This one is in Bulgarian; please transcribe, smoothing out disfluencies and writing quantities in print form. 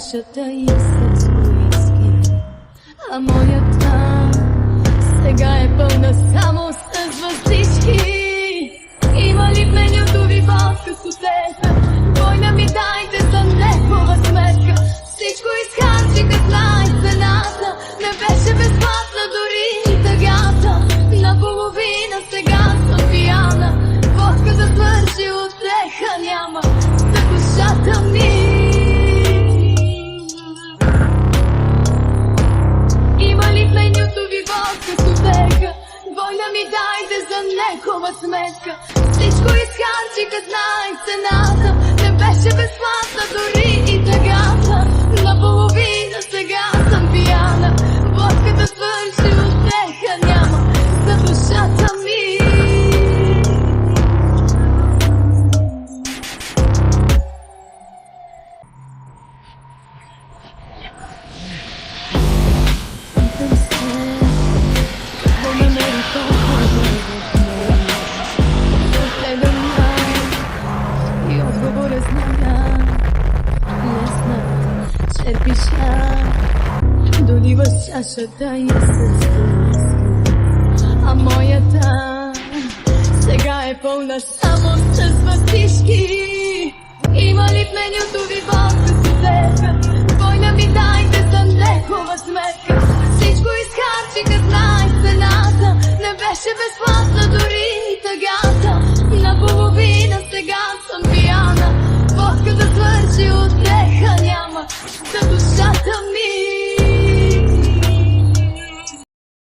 чашата и с уиски, а моята сега е пълна само с въздишки. Има ли в менюто ви водка с отеха? Война ми дайте за негова сметка. Всичко изхарчиха, знай цената. Не беше безплатна дори и тъгата. Наполовина сега съм пияна. Водка да свърши, отеха няма за душата ми. Има ли в менюто ви водка с отеха? Война ми дайте за негова сметка. Всичко изхарчиха, знай цената. Не беше безплатна дори и тъгата. Наполовина сега съм пияна. Водката свърши, отеха няма за душата ми. Питам се, какво намери толкова и отговора зная, лесна черпиша, доливаш чашата и с уиски, а моята сега е пълна само с въздишки. Има ли в менюто ви водка с отеха? Война ми дайте за негова сметка. Всичко изхарчиха, знай цената. Не беше безплатна дори и тъгата. Наполовина сега